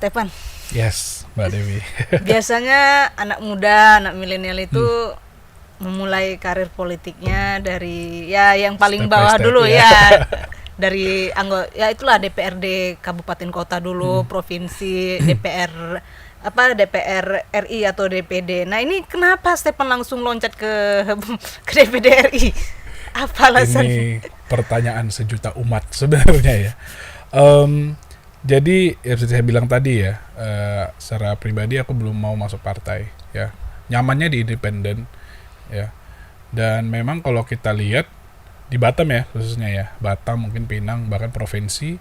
Stefan. Yes, Mbak Dewi. Biasanya anak muda, anak milenial itu memulai karir politiknya dari ya yang paling Step by bawah step, dulu ya. ya. Dari anggota ya itulah DPRD kabupaten kota dulu, provinsi, DPR DPR RI atau DPD. Nah, ini kenapa Stefan langsung loncat ke DPD RI? Apa alasan? Ini pertanyaan sejuta umat sebenarnya ya. Jadi seperti saya bilang tadi ya, secara pribadi aku belum mau masuk partai ya. Nyamannya di independen ya. Dan memang kalau kita lihat di Batam ya khususnya ya, Batam mungkin Pinang bahkan provinsi,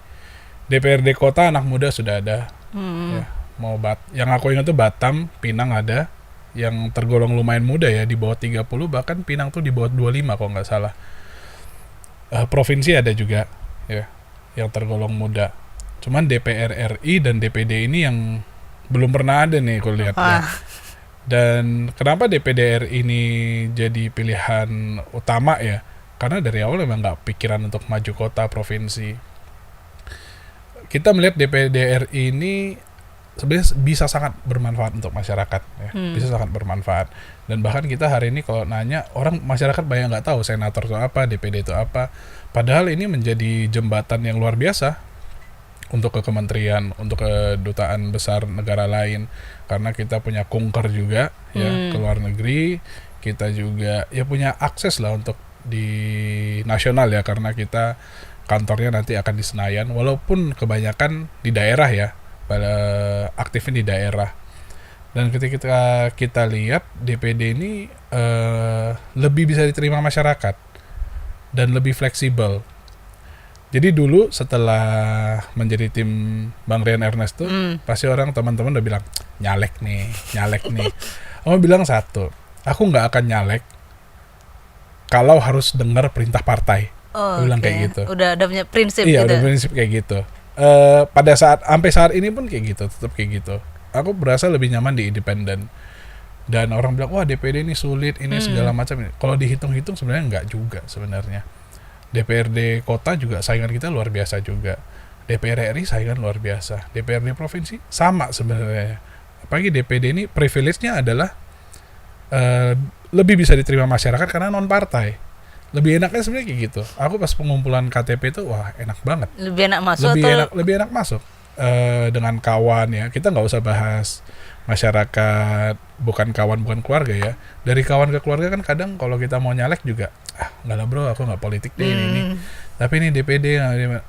DPRD kota anak muda sudah ada. Ya. Yang aku ingat tuh Batam, Pinang ada yang tergolong lumayan muda ya, di bawah 30, bahkan Pinang tuh di bawah 25 kalau nggak salah. Provinsi ada juga ya yang tergolong muda. Cuman DPR RI dan DPD ini yang belum pernah ada nih aku lihat ya. Dan kenapa DPD RI ini jadi pilihan utama ya? Karena dari awal memang nggak pikiran untuk maju kota provinsi. Kita melihat DPD RI ini sebenarnya bisa sangat bermanfaat untuk masyarakat ya. Bisa sangat bermanfaat. Dan bahkan kita hari ini kalau nanya, orang masyarakat banyak nggak tahu senator itu apa, DPD itu apa. Padahal ini menjadi jembatan yang luar biasa untuk ke kementerian, untuk ke dutaan besar negara lain, karena kita punya kunker juga ya ke luar negeri. Kita juga ya punya akses lah untuk di nasional ya, karena kita kantornya nanti akan di Senayan, walaupun kebanyakan di daerah ya, pada aktifnya di daerah. Dan ketika kita lihat DPD ini lebih bisa diterima masyarakat dan lebih fleksibel. Jadi dulu setelah menjadi tim Bang Rian Ernest tuh, pasti orang teman-teman udah bilang nyalek nih. Aku bilang satu, aku nggak akan nyalek kalau harus dengar perintah partai. Aku bilang kayak gitu. Udah punya prinsip. Iya, gitu. udah prinsip kayak gitu. Pada sampai saat ini pun kayak gitu, tetap kayak gitu. Aku berasa lebih nyaman di independen. Dan orang bilang, wah DPD ini sulit, ini segala macam. Kalau dihitung-hitung sebenarnya enggak juga sebenarnya. DPRD kota juga saingan kita luar biasa juga. DPR RI saingan luar biasa. DPRD provinsi sama sebenarnya. Apalagi DPD ini privilege-nya adalah lebih bisa diterima masyarakat karena non partai. Lebih enaknya sebenarnya kayak gitu. Aku pas pengumpulan KTP itu wah enak banget. Lebih enak masuk Lebih enak masuk dengan kawan ya. Kita nggak usah bahas masyarakat bukan kawan bukan keluarga ya. Dari kawan ke keluarga kan kadang kalau kita mau nyalek juga nggak lah bro, aku nggak politik deh ini. Tapi ini DPD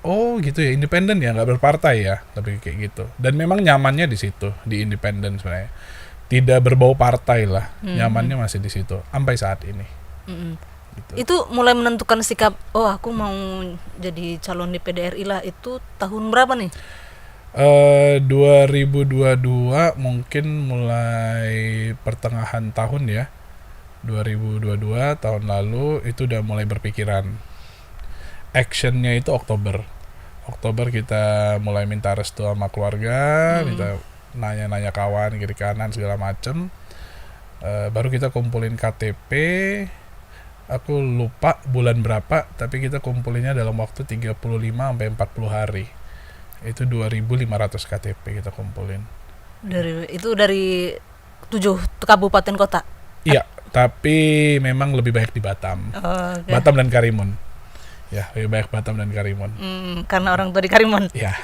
oh gitu ya, independen ya, nggak berpartai ya, tapi kayak gitu. Dan memang nyamannya di situ, di independen sebenarnya. Tidak berbau partai lah, nyamannya masih di situ sampai saat ini. Gitu. Itu mulai menentukan sikap, oh aku mau jadi calon DPD RI lah, itu tahun berapa nih? 2022 mungkin mulai pertengahan tahun ya. 2022 tahun lalu itu udah mulai berpikiran. Actionnya itu Oktober kita mulai minta restu sama keluarga, minta nanya-nanya kawan kiri kanan segala macem. Baru kita kumpulin KTP. Aku lupa bulan berapa, tapi kita kumpulinnya dalam waktu 35 sampai 40 hari. Itu 2.500 KTP kita kumpulin. Dari 7 kabupaten kota? Iya, tapi memang lebih banyak di Batam. Okay. Batam dan Karimun. Ya, lebih banyak Batam dan Karimun. Karena orang tua di Karimun. Iya.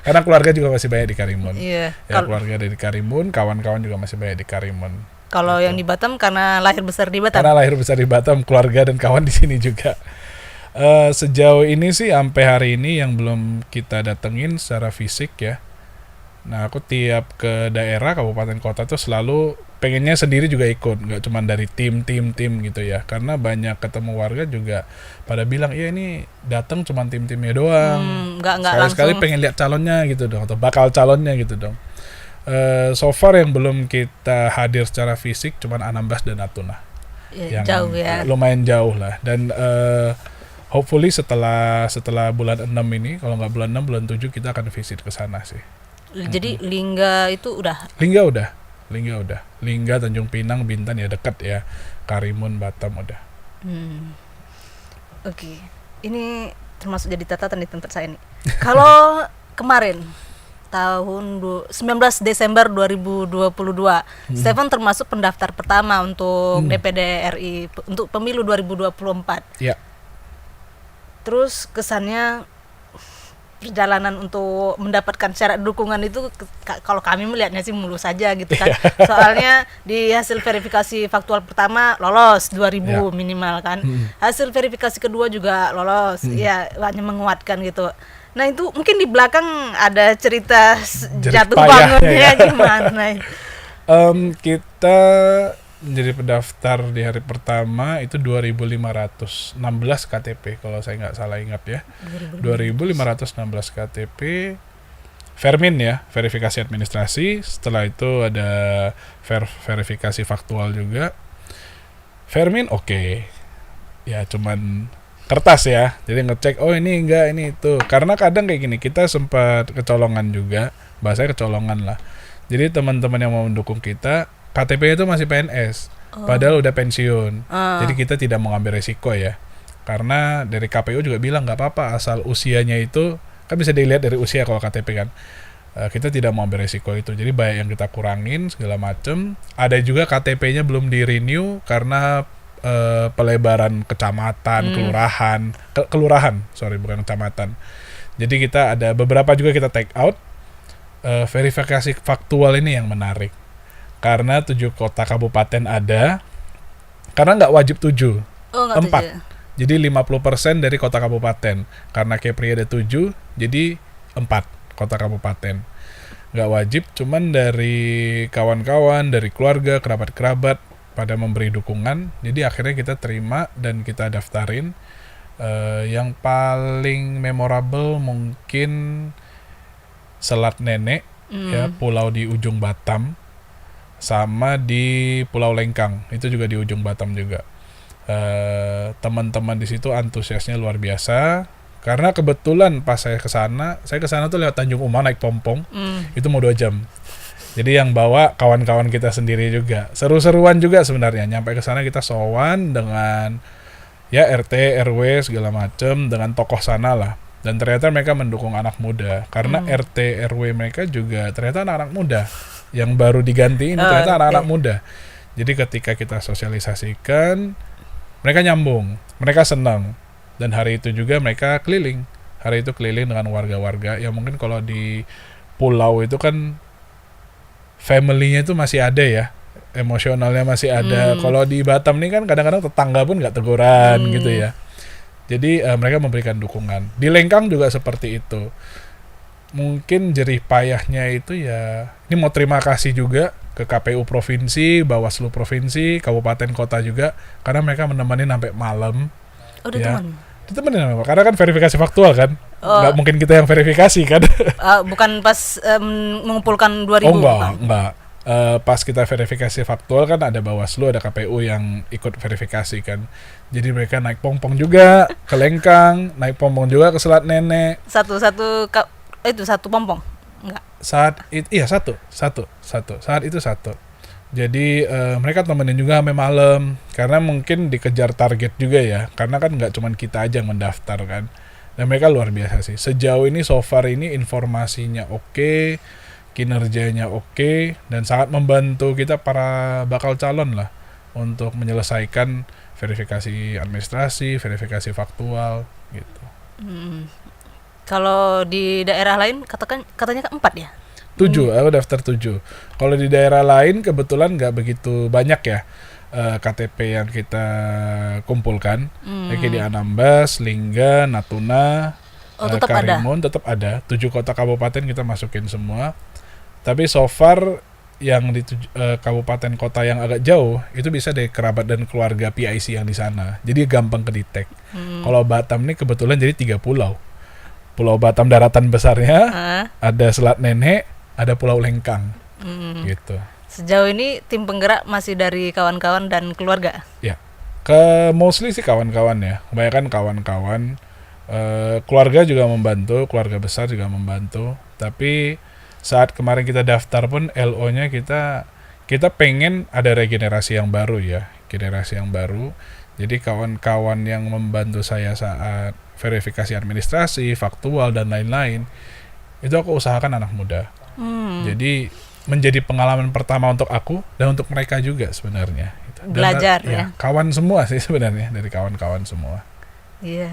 Karena keluarga juga masih banyak di Karimun. Iya. Ya, keluarga dari Karimun, kawan-kawan juga masih banyak di Karimun. Kalau yang di Batam karena lahir besar di Batam. Karena lahir besar di Batam, keluarga dan kawan di sini juga. Sejauh ini sih sampai hari ini yang belum kita datengin secara fisik ya. Nah, aku tiap ke daerah, kabupaten kota tuh selalu pengennya sendiri juga ikut, nggak cuma dari tim gitu ya. Karena banyak ketemu warga juga pada bilang, iya ini datang cuma tim-timnya doang. Sekali-sekali pengen lihat calonnya gitu dong, atau bakal calonnya gitu dong. So far yang belum kita hadir secara fisik cuma Anambas dan Natuna. Ya, jauh ya. Lumayan jauh lah. Dan hopefully setelah bulan 6 ini, kalau nggak bulan 6, bulan 7 kita akan visit ke sana sih. Jadi Lingga itu udah? Lingga udah. Lingga, Tanjung Pinang, Bintan ya dekat ya. Karimun, Batam udah. Oke. Ini termasuk jadi catatan di tempat saya nih. Kalau kemarin 19 Desember 2022. Stefan termasuk pendaftar pertama untuk DPD RI untuk pemilu 2024. Ya. Terus kesannya perjalanan untuk mendapatkan syarat dukungan itu kalau kami melihatnya sih mulus saja gitu kan. Soalnya di hasil verifikasi faktual pertama lolos 2000 minimal kan. Hasil verifikasi kedua juga lolos. Ya, hanya menguatkan gitu. Nah, itu mungkin di belakang ada cerita jatuh bangunnya gimana? Kita menjadi pendaftar di hari pertama itu 2.516 KTP kalau saya nggak salah ingat ya. 2.516 KTP. Vermin ya, verifikasi administrasi. Setelah itu ada verifikasi faktual juga. Vermin oke. Ya cuman kertas ya. Jadi ngecek ini enggak, ini itu. Karena kadang kayak gini, kita sempat kecolongan juga. Bahasanya kecolongan lah. Jadi teman-teman yang mau mendukung kita KTP itu masih PNS, padahal udah pensiun. Jadi kita tidak mau ngambil resiko ya. Karena dari KPU juga bilang nggak apa-apa asal usianya itu kan bisa dilihat dari usia kalau KTP kan. Kita tidak mau ambil resiko itu. Jadi banyak yang kita kurangin segala macem. Ada juga KTP-nya belum di renew karena pelebaran kecamatan, kelurahan, bukan kecamatan. Jadi kita ada beberapa juga kita take out. Verifikasi faktual ini yang menarik. Karena 7 kota kabupaten ada, karena nggak wajib 7, 4. Jadi 50% dari kota kabupaten. Karena Kepri ada 7, jadi 4 kota kabupaten. Nggak wajib, cuman dari kawan-kawan, dari keluarga, kerabat-kerabat pada memberi dukungan. Jadi akhirnya kita terima dan kita daftarin. Yang paling memorable mungkin Selat Nenek, ya, pulau di ujung Batam. Sama di Pulau Lengkang, itu juga di ujung Batam juga. Teman-teman di situ antusiasnya luar biasa karena kebetulan pas saya kesana tuh lewat Tanjung Uma naik pompong, itu mau 2 jam. Jadi yang bawa kawan-kawan kita sendiri juga, seru-seruan juga sebenarnya. Nyampe kesana kita sowan dengan ya RT, RW segala macem dengan tokoh sana lah. Dan ternyata mereka mendukung anak muda karena RT, RW mereka juga ternyata anak-anak muda. Yang baru diganti ini ternyata anak-anak muda. Jadi ketika kita sosialisasikan, mereka nyambung, mereka senang. Dan hari itu juga mereka keliling. Hari itu keliling dengan warga-warga. Ya mungkin kalau di pulau itu kan family-nya itu masih ada ya, emosionalnya masih ada. Kalau di Batam ini kan kadang-kadang tetangga pun nggak teguran gitu ya. Jadi mereka memberikan dukungan. Di Lengkang juga seperti itu. Mungkin jerih payahnya itu ya, ini mau terima kasih juga ke KPU Provinsi, Bawaslu Provinsi, Kabupaten Kota juga, karena mereka menemani sampai malam. Ya. Ditemenin karena kan verifikasi faktual kan, nggak mungkin kita yang verifikasi kan. Bukan pas mengumpulkan 2.000. Enggak. Pas kita verifikasi faktual kan ada Bawaslu, ada KPU yang ikut verifikasi kan. Jadi mereka naik pompong juga ke Lengkang, naik pompong juga ke Selat Nenek. Itu satu pompong? Enggak. Satu. Saat itu satu. Jadi mereka temenin juga sampai malam karena mungkin dikejar target juga ya. Karena kan nggak cuma kita aja yang mendaftar kan. Dan mereka luar biasa sih. Sejauh ini so far ini informasinya oke, kinerjanya oke, dan sangat membantu kita para bakal calon lah untuk menyelesaikan verifikasi administrasi, verifikasi faktual gitu. Kalau di daerah lain katanya 4 ya? 7, aku daftar 7. Kalau di daerah lain kebetulan nggak begitu banyak ya KTP yang kita kumpulkan. Kayak di Anambas, Lingga, Natuna, Karimun tetap ada. 7 kota kabupaten kita masukin semua. Tapi so far yang di kabupaten kota yang agak jauh itu bisa dari kerabat dan keluarga PIC yang di sana. Jadi gampang kedetek. Kalau Batam ini kebetulan jadi 3 pulau. Pulau Batam daratan besarnya, ada Selat Nenek, ada Pulau Lengkang, gitu. Sejauh ini tim penggerak masih dari kawan-kawan dan keluarga? Ya, mostly sih kawan-kawan ya, kebanyakan kawan-kawan. Keluarga juga membantu, keluarga besar juga membantu. Tapi saat kemarin kita daftar pun LO-nya kita pengen ada regenerasi yang baru ya, generasi yang baru. Jadi kawan-kawan yang membantu saya saat verifikasi administrasi, faktual dan lain-lain itu aku usahakan anak muda. Jadi menjadi pengalaman pertama untuk aku dan untuk mereka juga sebenarnya. Gitu. Dan, Belajar ya. Kawan semua sih sebenarnya, dari kawan-kawan semua. Iya.